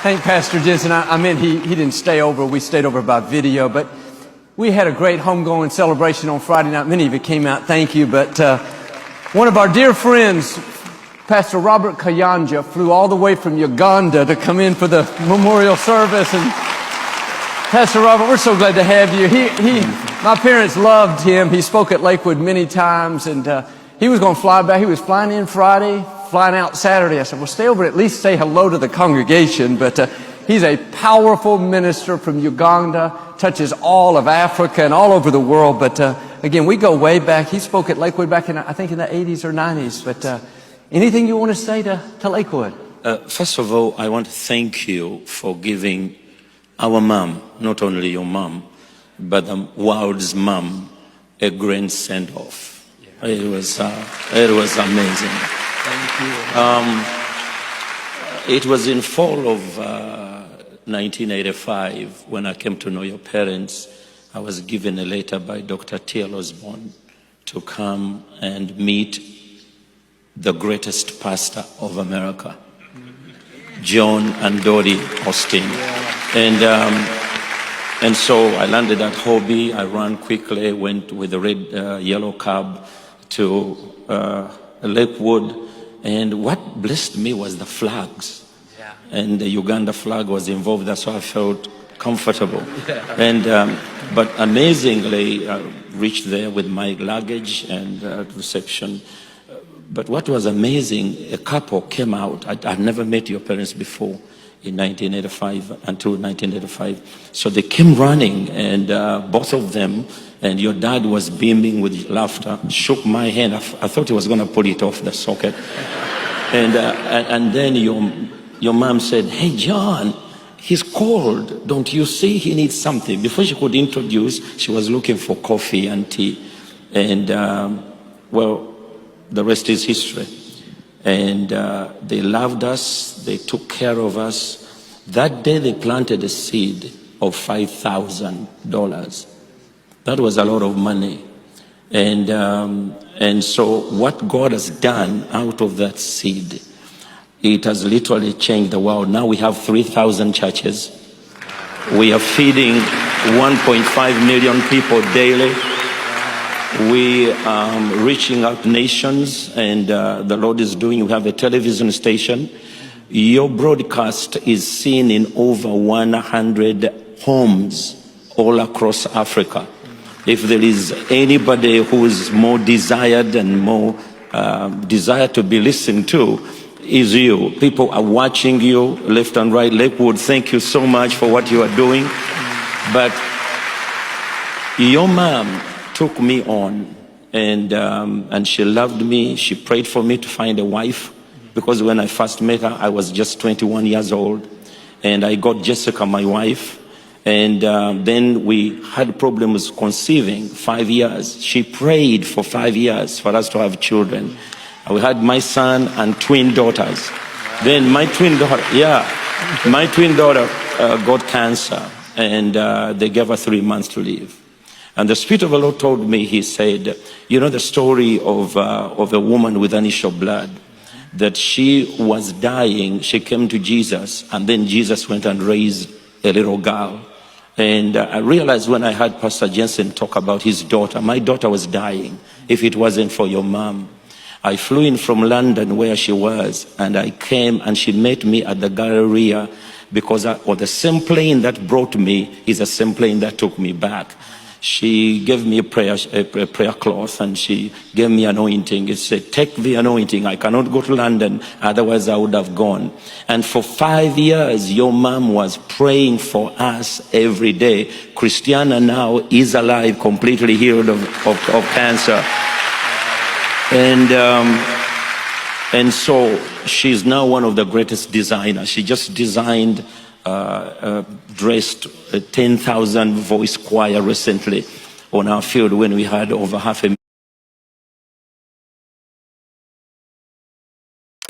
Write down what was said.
thank Pastor Jensen. I meant he didn't stay over. We stayed over about video, but we had a great homegoing celebration on Friday night. Many of you came out. Thank you. But one of our dear friends, Pastor Robert Kayanja, flew all the way from Uganda to come in for the memorial service. And Pastor Robert, we're so glad to have you. My parents loved him. He spoke at Lakewood many times, and he was going to fly back. He was flying in Friday, flying out Saturday. I said, well, stay over and at least say hello to the congregation. But he's a powerful minister from Uganda, touches all of Africa and all over the world. But again, we go way back. He spoke at Lakewood back in, I think, in the 80s or 90s. But anything you want to say to Lakewood? First of all, I want to thank you for giving our mom, not only your mom, but the world's mom, a grand send-off. Yeah. It was amazing. Thank you. It was in fall of 1985 when I came to know your parents. I was given a letter by Dr. T.L. Osborne to come and meet the greatest pastor of America, John and Joel Osteen. And so I landed at Hobby. I ran quickly, went with the red yellow cab to Lakewood. And what blessed me was the flags. Yeah. And the Uganda flag was involved. That's why I felt comfortable. Yeah. And but amazingly, I reached there with my luggage and reception. But what was amazing, a couple came out. I'd never met your parents before in 1985, until 1985. So they came running, and both of them, and your dad was beaming with laughter, shook my hand. I thought he was going to pull it off the socket. And then your mom said, hey, John, he's cold. Don't you see he needs something? Before she could introduce, she was looking for coffee and tea. And, well, the rest is history. And they loved us. They took care of us. That day they planted a seed of $5,000. That was a lot of money. And so what God has done out of that seed, it has literally changed the world. Now we have 3,000 churches. We are feeding 1.5 million people daily. We are reaching out nations, and the Lord is doing. We have a television station. Your broadcast is seen in over 100 homes all across Africa. If there is anybody who is more desired and more desired to be listened to, is you. People are watching you left and right. Lakewood, thank you so much for what you are doing. But your mom took me on, and she loved me. She prayed for me to find a wife, because when I first met her, I was just 21 years old, and I got Jessica, my wife, and then we had problems conceiving. 5 years. She prayed for 5 years for us to have children. We had my son and twin daughters. Then my twin daughter, got cancer, and they gave her 3 months to live. And the Spirit of the Lord told me, he said, you know the story of a woman with an issue of blood, that she was dying, she came to Jesus, and then Jesus went and raised a little girl. And I realized when I heard Pastor Jensen talk about his daughter, my daughter was dying if it wasn't for your mom. I flew in from London where she was, and I came, and she met me at the Galleria, because the same plane that brought me is the same plane that took me back. She gave me a prayer cloth, and she gave me anointing. It said, take the anointing. I cannot go to London, otherwise I would have gone. And for 5 years, your mom was praying for us every day. Christiana now is alive, completely healed of cancer. And so she's now one of the greatest designers. She just designed dressed a 10,000 voice choir recently on our field when we had over 500,000.